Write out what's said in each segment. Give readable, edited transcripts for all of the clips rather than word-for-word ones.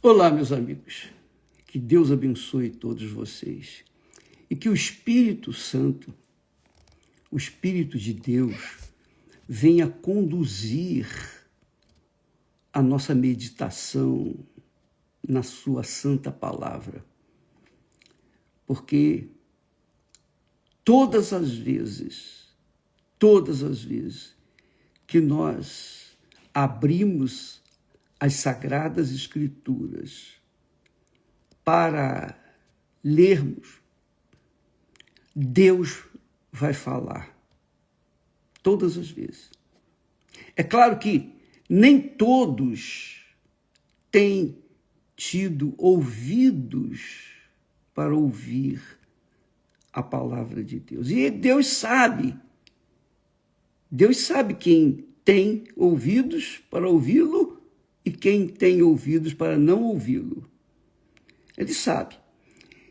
Olá, meus amigos. Que Deus abençoe todos vocês e que o Espírito Santo, o Espírito de Deus, venha conduzir a nossa meditação na sua santa palavra. Porque todas as vezes que nós abrimos as Sagradas Escrituras para lermos, Deus vai falar. Todas as vezes. É claro que nem todos têm tido ouvidos para ouvir a palavra de Deus. E Deus sabe quem tem ouvidos para ouvi-lo e quem tem ouvidos para não ouvi-lo. Ele sabe.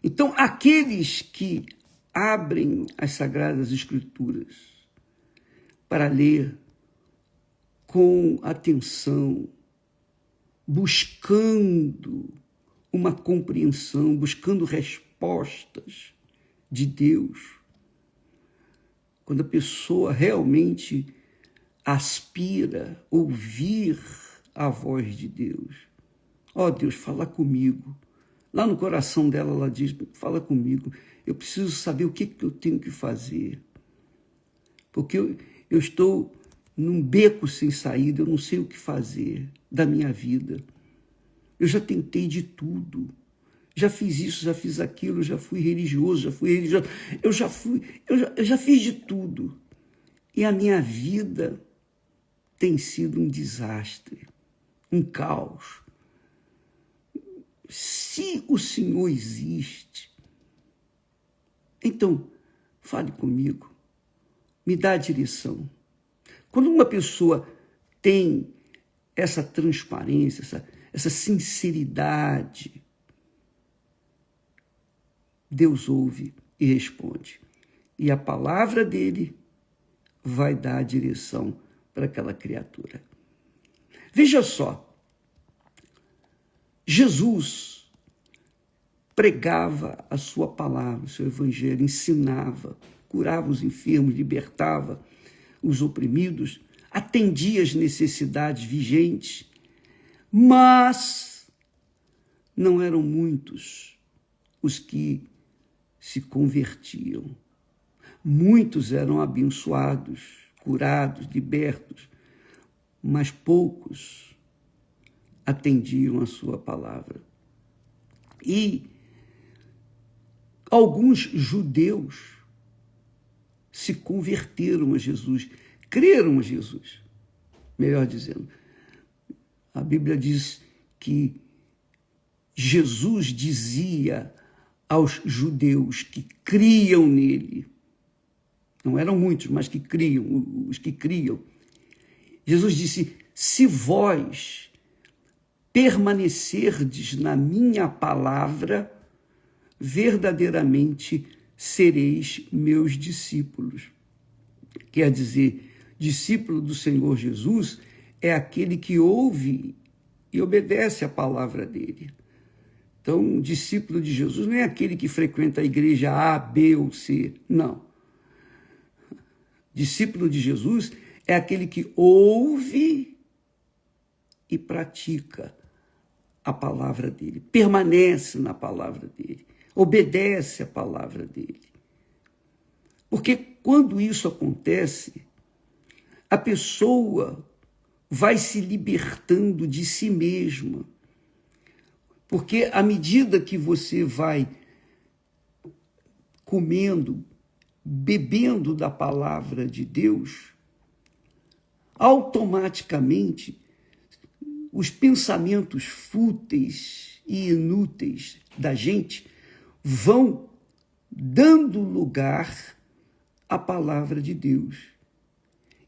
Então, aqueles que abrem as Sagradas Escrituras para ler com atenção, buscando uma compreensão, buscando respostas de Deus, quando a pessoa realmente aspira ouvir a voz de Deus. Ó Deus, fala comigo. Lá no coração dela, ela diz, fala comigo. Eu preciso saber o que eu tenho que fazer. Porque eu estou num beco sem saída, eu não sei o que fazer da minha vida. Eu já tentei de tudo. Já fiz isso, já fiz aquilo, já fui religioso, eu já fiz de tudo. E a minha vida tem sido um desastre, um caos. Se o Senhor existe, então fale comigo, me dá a direção. Quando uma pessoa tem essa transparência, essa sinceridade, Deus ouve e responde. E a palavra dele vai dar a direção para aquela criatura. Veja só, Jesus pregava a sua palavra, o seu evangelho, ensinava, curava os enfermos, libertava os oprimidos, atendia às necessidades vigentes, mas não eram muitos os que se convertiam. Muitos eram abençoados, curados, libertos, mas poucos atendiam a sua palavra. E alguns judeus se converteram a Jesus, creram a Jesus, melhor dizendo. A Bíblia diz que Jesus dizia aos judeus que criam nele, não eram muitos, mas que criam, os que criam. Jesus disse, se vós permanecerdes na minha palavra, verdadeiramente sereis meus discípulos. Quer dizer, discípulo do Senhor Jesus é aquele que ouve e obedece a palavra dele. Então, discípulo de Jesus não é aquele que frequenta a igreja A, B ou C, não. Discípulo de Jesus é aquele que ouve e pratica a palavra dele, permanece na palavra dele, obedece a palavra dele. Porque quando isso acontece, a pessoa vai se libertando de si mesma. Porque à medida que você vai comendo, bebendo da palavra de Deus, automaticamente os pensamentos fúteis e inúteis da gente vão dando lugar à palavra de Deus.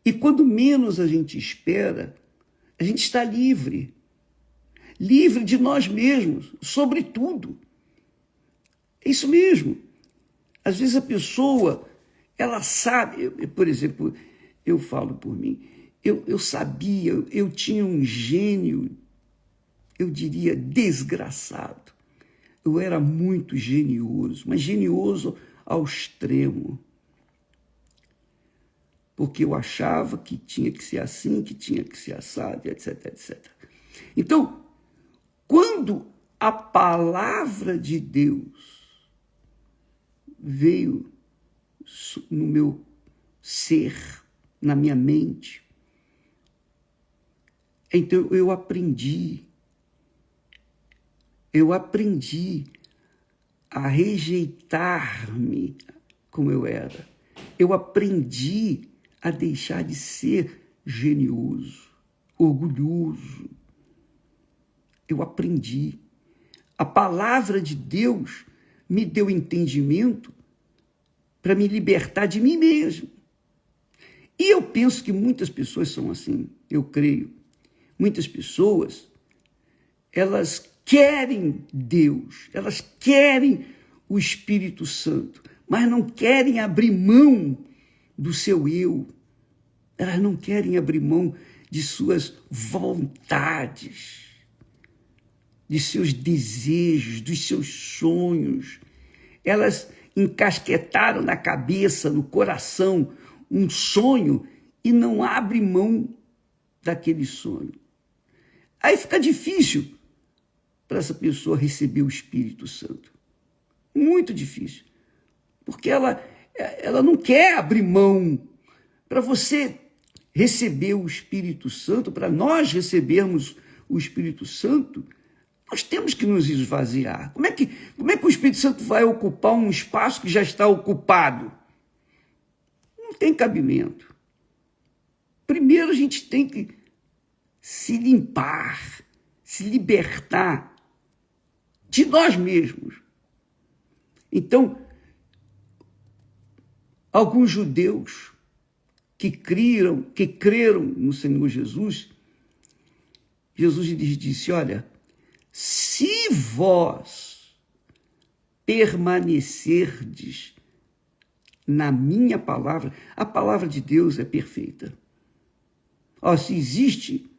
E quando menos a gente espera, a gente está livre de nós mesmos, sobretudo. É isso mesmo. Às vezes a pessoa, ela sabe, por exemplo, eu falo por mim, eu sabia, eu tinha um gênio eu diria desgraçado. Eu era muito genioso, mas genioso ao extremo. Porque eu achava que tinha que ser assim, que tinha que ser assado, etc, etc. Então, quando a palavra de Deus veio no meu ser, na minha mente, então eu aprendi a rejeitar-me como eu era. Eu aprendi a deixar de ser genioso, orgulhoso. Eu aprendi. A palavra de Deus me deu entendimento para me libertar de mim mesmo. E eu penso que muitas pessoas são assim, eu creio. Muitas pessoas, elas querem Deus, elas querem o Espírito Santo, mas não querem abrir mão do seu eu. Elas não querem abrir mão de suas vontades, de seus desejos, dos seus sonhos. Elas encasquetaram na cabeça, no coração, um sonho e não abrem mão daquele sonho. Aí fica difícil para essa pessoa receber o Espírito Santo. Muito difícil. Porque ela não quer abrir mão. Para você receber o Espírito Santo, para nós recebermos o Espírito Santo, nós temos que nos esvaziar. Como é que o Espírito Santo vai ocupar um espaço que já está ocupado? Não tem cabimento. Primeiro a gente tem que se limpar, se libertar de nós mesmos. Então, alguns judeus que creram no Senhor Jesus, Jesus lhes disse, olha, se vós permanecerdes na minha palavra, a palavra de Deus é perfeita. Se existe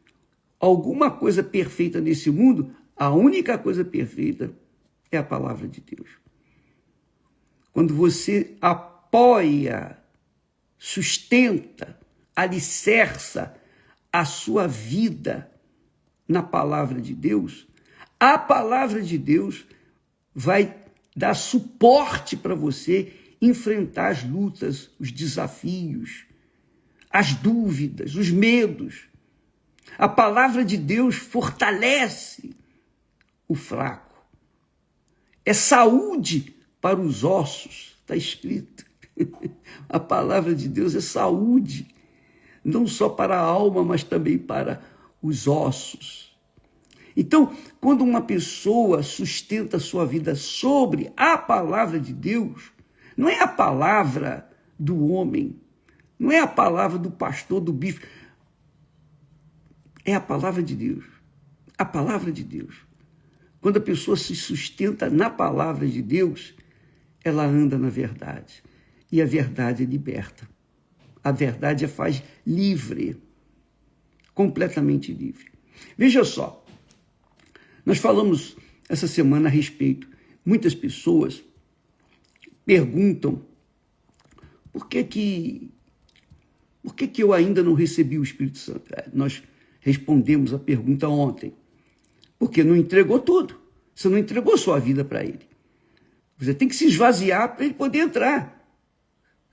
alguma coisa perfeita nesse mundo, a única coisa perfeita é a palavra de Deus. Quando você apoia, sustenta, alicerça a sua vida na palavra de Deus, a palavra de Deus vai dar suporte para você enfrentar as lutas, os desafios, as dúvidas, os medos. A palavra de Deus fortalece o fraco. É saúde para os ossos, está escrito. A palavra de Deus é saúde, não só para a alma, mas também para os ossos. Então, quando uma pessoa sustenta a sua vida sobre a palavra de Deus, não é a palavra do homem, não é a palavra do pastor, do bispo, é a palavra de Deus. A palavra de Deus. Quando a pessoa se sustenta na palavra de Deus, ela anda na verdade. E a verdade é liberta. A verdade a faz livre. Completamente livre. Veja só. Nós falamos essa semana a respeito. Muitas pessoas perguntam por que eu ainda não recebi o Espírito Santo? Nós respondemos a pergunta ontem. Porque não entregou tudo. Você não entregou sua vida para ele. Você tem que se esvaziar para ele poder entrar.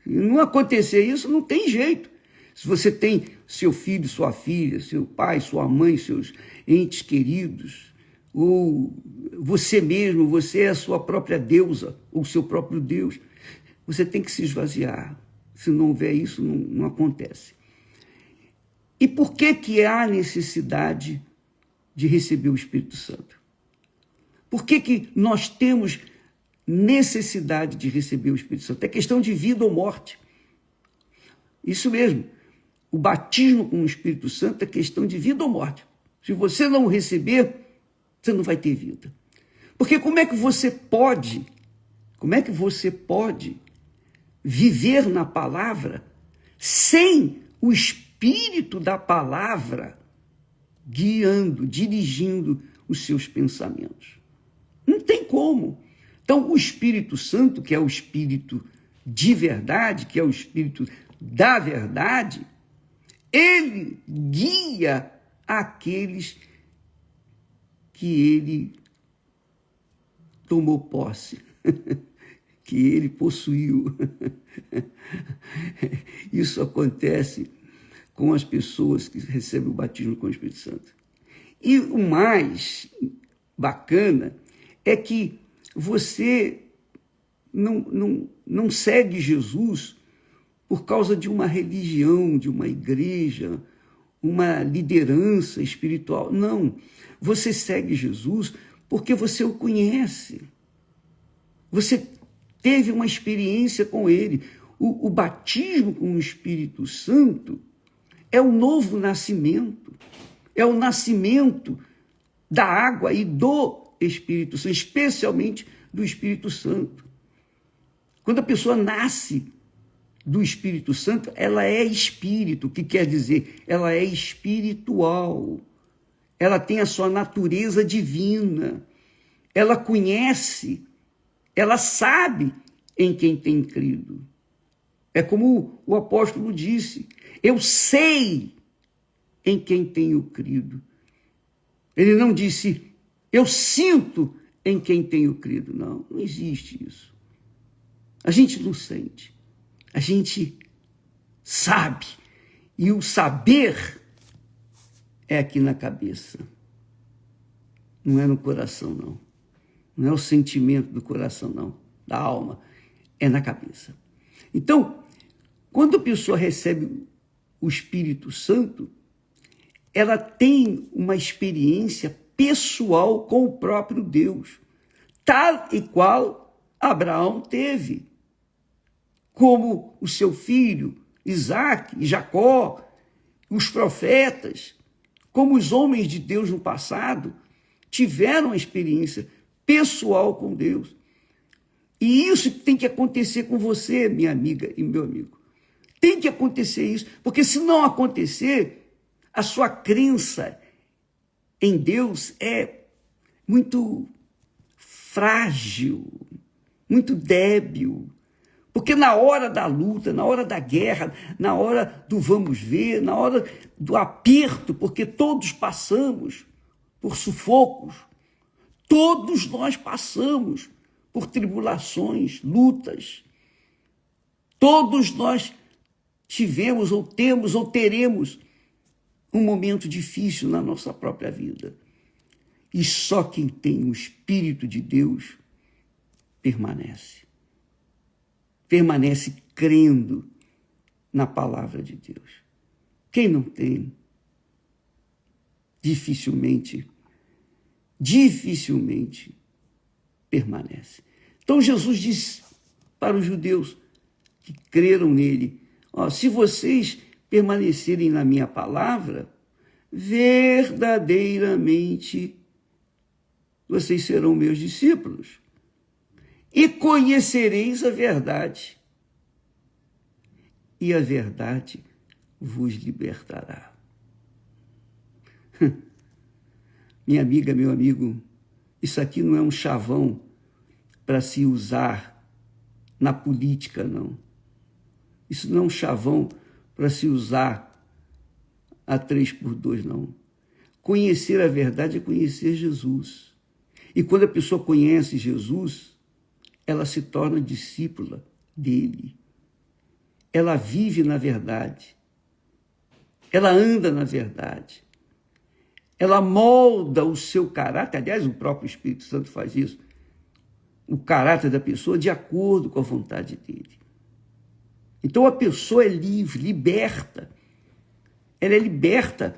Se não acontecer isso, não tem jeito. Se você tem seu filho, sua filha, seu pai, sua mãe, seus entes queridos, ou você mesmo, você é a sua própria deusa, ou seu próprio Deus, você tem que se esvaziar. Se não houver isso, não acontece. E por que há necessidade de receber o Espírito Santo? Por que nós temos necessidade de receber o Espírito Santo? É questão de vida ou morte. Isso mesmo. O batismo com o Espírito Santo é questão de vida ou morte. Se você não receber, você não vai ter vida. Porque como é que você pode viver na palavra sem o Espírito da palavra guiando, dirigindo os seus pensamentos. Não tem como. Então, o Espírito Santo, que é o Espírito de verdade, que é o Espírito da verdade, ele guia aqueles que ele tomou posse, que ele possuiu. Isso acontece com as pessoas que recebem o batismo com o Espírito Santo. E o mais bacana é que você não segue Jesus por causa de uma religião, de uma igreja, uma liderança espiritual. Não. Você segue Jesus porque você o conhece. Você teve uma experiência com ele. O batismo com o Espírito Santo é o novo nascimento. É o nascimento da água e do Espírito Santo, especialmente do Espírito Santo. Quando a pessoa nasce do Espírito Santo, ela é espírito, que quer dizer, ela é espiritual. Ela tem a sua natureza divina. Ela conhece, ela sabe em quem tem crido. É como o apóstolo disse, eu sei em quem tenho crido. Ele não disse, eu sinto em quem tenho crido. Não, não existe isso. A gente não sente. A gente sabe. E o saber é aqui na cabeça. Não é no coração, não. Não é o sentimento do coração, não. Da alma. É na cabeça. Então, quando a pessoa recebe o Espírito Santo, ela tem uma experiência pessoal com o próprio Deus, tal e qual Abraão teve, como o seu filho Isaac e Jacó, os profetas, como os homens de Deus no passado tiveram uma experiência pessoal com Deus. E isso tem que acontecer com você, minha amiga e meu amigo. Tem que acontecer isso, porque se não acontecer, a sua crença em Deus é muito frágil, muito débil. Porque na hora da luta, na hora da guerra, na hora do vamos ver, na hora do aperto, porque todos passamos por sufocos, todos nós passamos por tribulações, lutas. Todos nós tivemos, ou temos, ou teremos um momento difícil na nossa própria vida. E só quem tem o Espírito de Deus permanece. Permanece crendo na palavra de Deus. Quem não tem, dificilmente permanece. Então Jesus disse para os judeus que creram nele, se vocês permanecerem na minha palavra, verdadeiramente vocês serão meus discípulos e conhecereis a verdade, e a verdade vos libertará. Minha amiga, meu amigo, isso aqui não é um chavão para se usar na política, não. Isso não é um chavão para se usar a 3x2, não. Conhecer a verdade é conhecer Jesus. E quando a pessoa conhece Jesus, ela se torna discípula dele. Ela vive na verdade. Ela anda na verdade. Ela molda o seu caráter. Aliás, o próprio Espírito Santo faz isso. O caráter da pessoa de acordo com a vontade dele. Então a pessoa é livre, liberta. Ela é liberta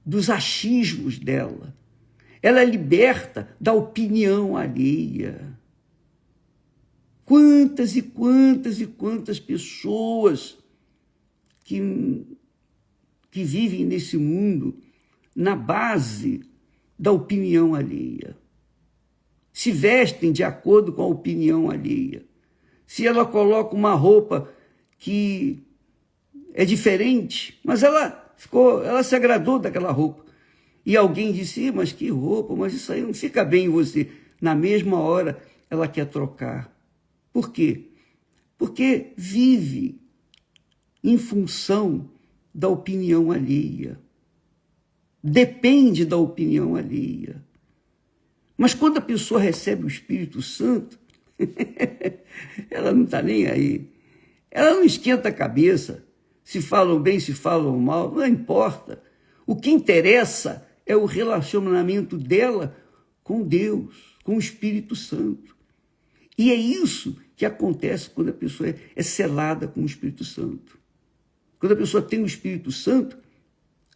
dos achismos dela. Ela é liberta da opinião alheia. Quantas e quantas e quantas pessoas que vivem nesse mundo na base da opinião alheia. Se vestem de acordo com a opinião alheia. Se ela coloca uma roupa que é diferente, mas ela se agradou daquela roupa. E alguém disse, mas que roupa, mas isso aí não fica bem em você. Na mesma hora, ela quer trocar. Por quê? Porque vive em função da opinião alheia. Depende da opinião alheia. Mas quando a pessoa recebe o Espírito Santo, ela não está nem aí. Ela não esquenta a cabeça. Se falam bem, se falam mal, não importa. O que interessa é o relacionamento dela com Deus, com o Espírito Santo. E é isso que acontece quando a pessoa é selada com o Espírito Santo. Quando a pessoa tem o Espírito Santo,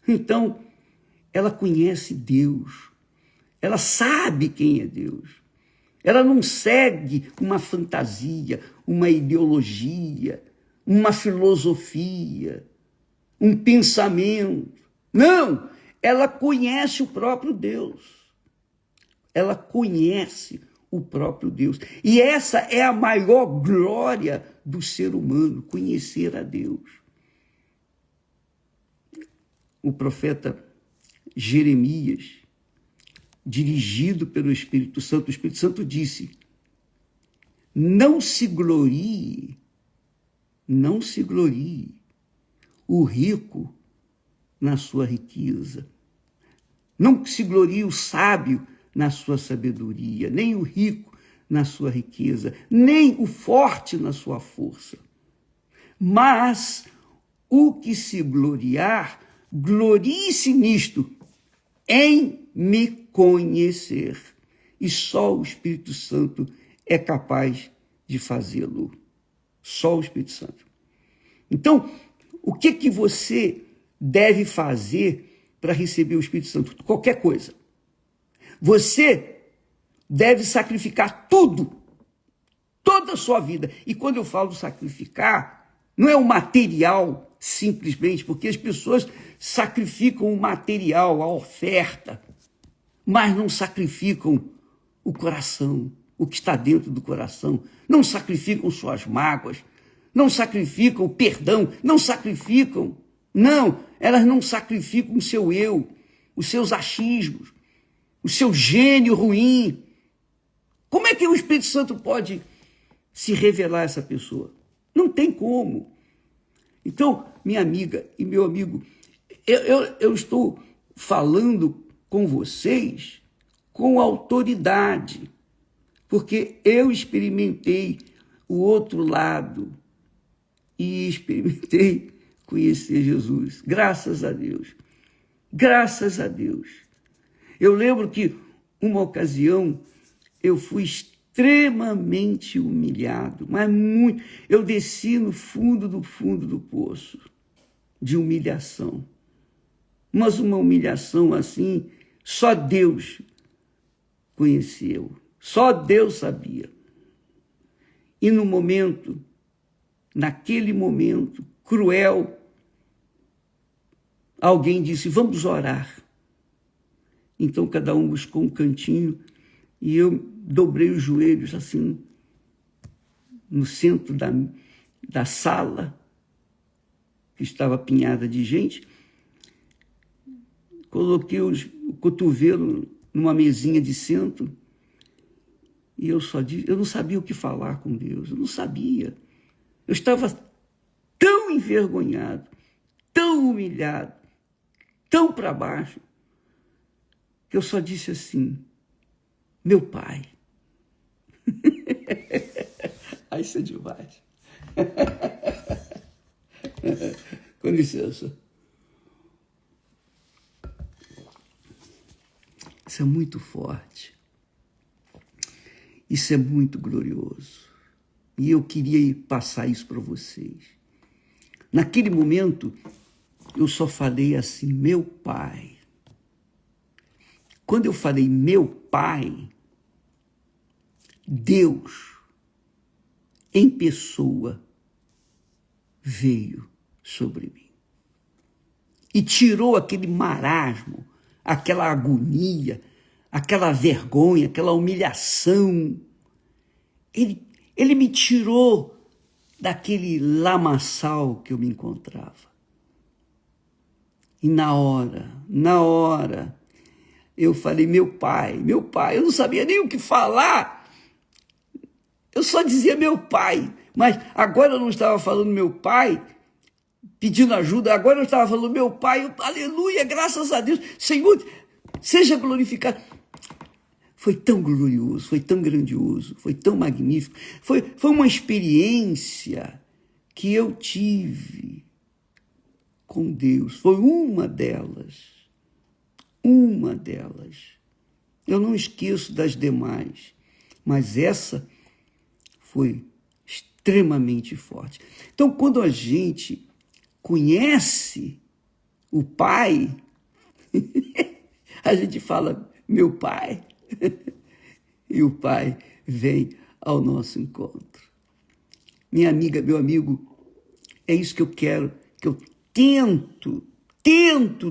então ela conhece Deus. Ela sabe quem é Deus. Ela não segue uma fantasia, uma ideologia, uma filosofia, um pensamento. Não! Ela conhece o próprio Deus. Ela conhece o próprio Deus. E essa é a maior glória do ser humano, conhecer a Deus. O profeta Jeremias, dirigido pelo Espírito Santo, o Espírito Santo disse, não se glorie o rico na sua riqueza. Não se glorie o sábio na sua sabedoria, nem o rico na sua riqueza, nem o forte na sua força. Mas o que se gloriar, glorie-se nisto, em me conhecer. E só o Espírito Santo é capaz de fazê-lo. Só o Espírito Santo. Então, o que você deve fazer para receber o Espírito Santo? Qualquer coisa. Você deve sacrificar tudo, toda a sua vida. E quando eu falo sacrificar, não é o material simplesmente, porque as pessoas sacrificam o material, a oferta, mas não sacrificam o coração, o que está dentro do coração. Não sacrificam suas mágoas, não sacrificam o perdão, não sacrificam. Não, elas não sacrificam o seu eu, os seus achismos, o seu gênio ruim. Como é que o Espírito Santo pode se revelar a essa pessoa? Não tem como. Então, minha amiga e meu amigo, eu estou falando com vocês com autoridade, porque eu experimentei o outro lado e experimentei conhecer Jesus. Graças a Deus. Graças a Deus. Eu lembro que uma ocasião eu fui extremamente humilhado, mas muito. Eu desci no fundo do poço de humilhação. Mas uma humilhação assim, só Deus conheceu, só Deus sabia. E no momento, naquele momento cruel, alguém disse, vamos orar. Então cada um buscou um cantinho e eu dobrei os joelhos assim, no centro da sala, que estava apinhada de gente, coloquei o cotovelo numa mesinha de centro e eu não sabia o que falar com Deus, eu não sabia. Eu estava tão envergonhado, tão humilhado, tão para baixo, que eu só disse assim, meu Pai. Aí isso é demais. Com licença. Isso é muito forte. Isso é muito glorioso. E eu queria passar isso para vocês. Naquele momento, eu só falei assim, meu Pai. Quando eu falei meu Pai, Deus, em pessoa, veio sobre mim. E tirou aquele marasmo, aquela agonia, aquela vergonha, aquela humilhação. Ele me tirou daquele lamaçal que eu me encontrava. E na hora, eu falei, meu pai, eu não sabia nem o que falar, eu só dizia meu pai, mas agora eu não estava falando meu pai, pedindo ajuda, agora eu estava falando meu pai, aleluia, graças a Deus, Senhor, seja glorificado. Foi tão glorioso, foi tão grandioso, foi tão magnífico, foi uma experiência que eu tive com Deus, foi uma delas. Eu não esqueço das demais, mas essa foi extremamente forte. Então, quando a gente conhece o Pai, a gente fala, meu Pai, e o Pai vem ao nosso encontro. Minha amiga, meu amigo, é isso que eu quero, que eu tento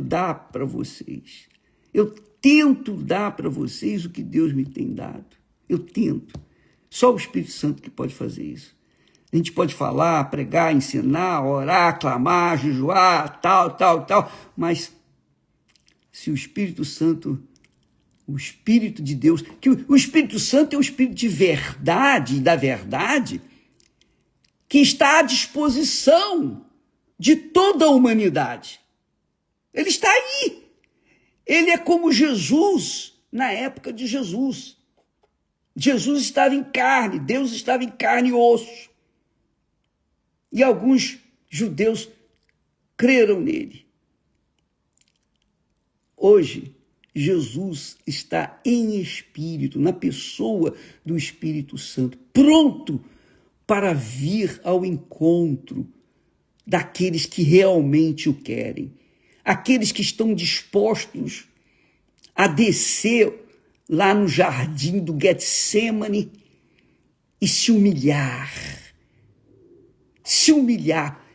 dar para vocês. Eu tento dar para vocês o que Deus me tem dado. Eu tento. Só o Espírito Santo que pode fazer isso. A gente pode falar, pregar, ensinar, orar, clamar, jejuar, tal, mas se o Espírito Santo, o Espírito de Deus, que o Espírito Santo é o Espírito de verdade e da verdade, que está à disposição de toda a humanidade. Ele está aí. Ele é como Jesus na época de Jesus. Jesus estava em carne, Deus estava em carne e osso. E alguns judeus creram nele. Hoje, Jesus está em espírito, na pessoa do Espírito Santo, pronto para vir ao encontro daqueles que realmente o querem, aqueles que estão dispostos a descer lá no jardim do Getsemane e se humilhar,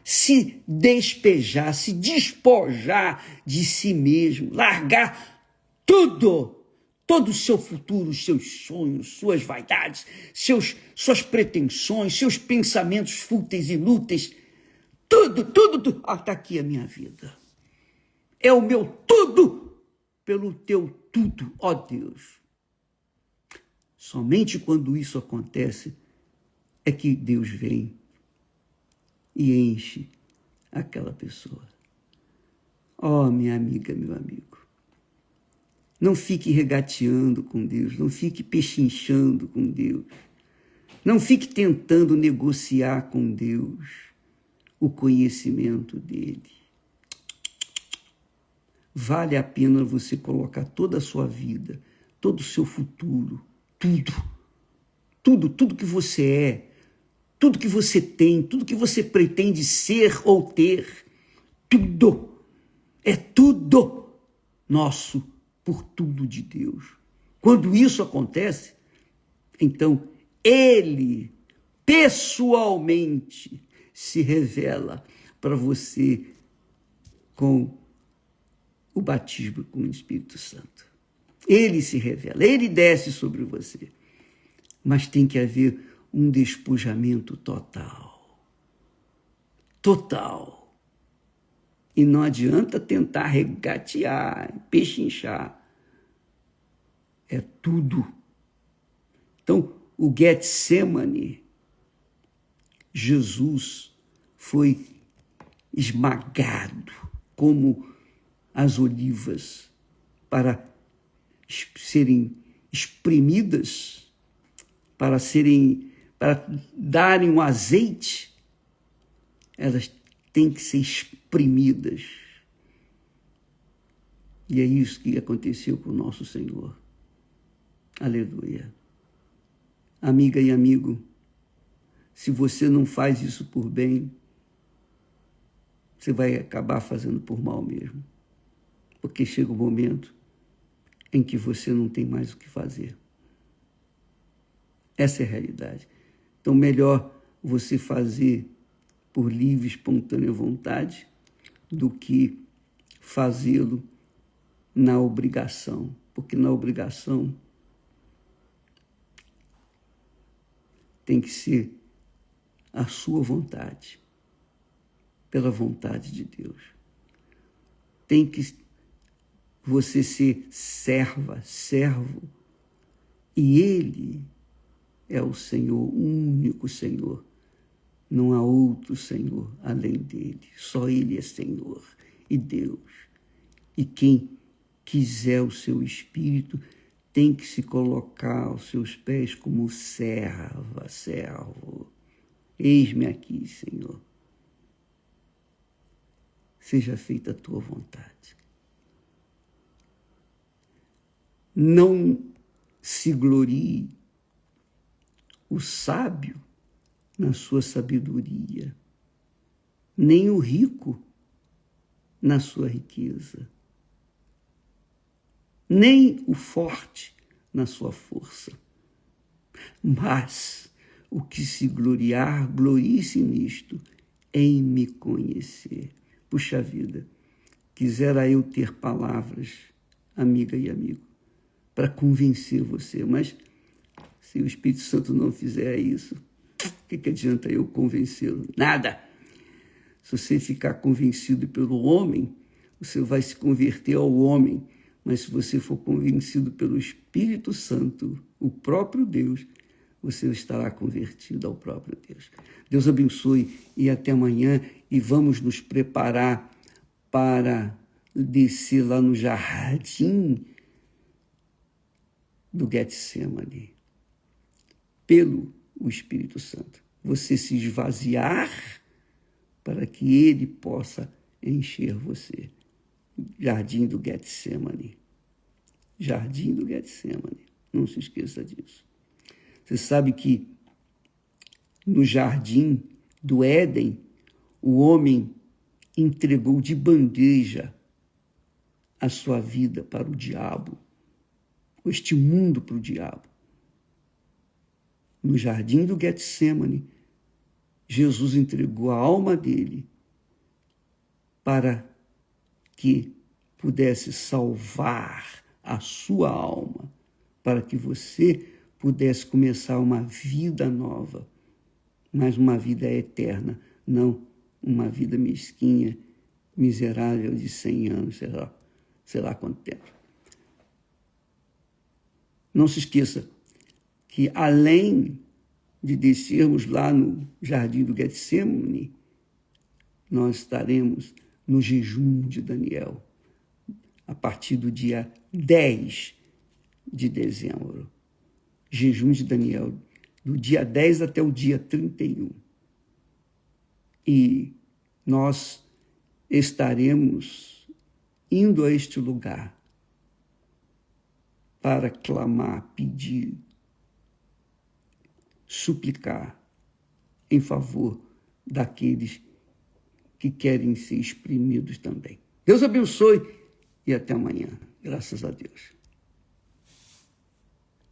se despejar, se despojar de si mesmo, largar tudo, todo o seu futuro, os seus sonhos, suas vaidades, suas pretensões, seus pensamentos fúteis e inúteis, tudo. Está aqui a minha vida. É o meu tudo pelo teu tudo, ó Deus. Somente quando isso acontece é que Deus vem e enche aquela pessoa. Ó, minha amiga, meu amigo, não fique regateando com Deus, não fique pechinchando com Deus, não fique tentando negociar com Deus o conhecimento dele. Vale a pena você colocar toda a sua vida, todo o seu futuro, tudo que você é, tudo que você tem, tudo que você pretende ser ou ter, é tudo nosso, por tudo de Deus. Quando isso acontece, então ele pessoalmente se revela para você com o batismo com o Espírito Santo. Ele se revela, ele desce sobre você. Mas tem que haver um despojamento total. E não adianta tentar regatear, pechinchar. É tudo. Então, o Getsemane, Jesus foi esmagado como as olivas para serem espremidas, para darem um azeite, elas têm que ser espremidas. E é isso que aconteceu com o nosso Senhor. Aleluia. Amiga e amigo, se você não faz isso por bem, você vai acabar fazendo por mal mesmo. Porque chega um momento em que você não tem mais o que fazer. Essa é a realidade. Então, melhor você fazer por livre, espontânea vontade do que fazê-lo na obrigação. Porque na obrigação tem que ser a sua vontade, pela vontade de Deus. Tem que você ser serva, servo, e Ele é o Senhor, o único Senhor. Não há outro Senhor além dele. Só Ele é Senhor e Deus. E quem quiser o seu espírito tem que se colocar aos seus pés como serva, servo. Eis-me aqui, Senhor. Seja feita a tua vontade. Não se glorie o sábio na sua sabedoria, nem o rico na sua riqueza, nem o forte na sua força. Mas o que se gloriar, glorie-se nisto, em me conhecer. Puxa vida, quisera eu ter palavras, amiga e amigo, para convencer você, mas se o Espírito Santo não fizer isso, o que adianta eu convencê-lo? Nada. Se você ficar convencido pelo homem, você vai se converter ao homem, mas se você for convencido pelo Espírito Santo, o próprio Deus, você estará convertido ao próprio Deus. Deus abençoe e até amanhã, e vamos nos preparar para descer lá no jardim do Getsemane, pelo Espírito Santo. Você se esvaziar para que Ele possa encher você. Jardim do Getsemane. Jardim do Getsemane. Não se esqueça disso. Você sabe que no jardim do Éden, o homem entregou de bandeja a sua vida para o diabo, este mundo para o diabo. No jardim do Getsemane, Jesus entregou a alma dele para que pudesse salvar a sua alma, para que você pudesse começar uma vida nova, mas uma vida eterna, não uma vida mesquinha, miserável de 100 anos, sei lá quanto tempo. Não se esqueça que além de descermos lá no jardim do Getsemane, nós estaremos no jejum de Daniel, a partir do dia 10 de dezembro. Jejum de Daniel, do dia 10 até o dia 31. E nós estaremos indo a este lugar para clamar, pedir, suplicar em favor daqueles que querem ser exprimidos também. Deus abençoe e até amanhã. Graças a Deus.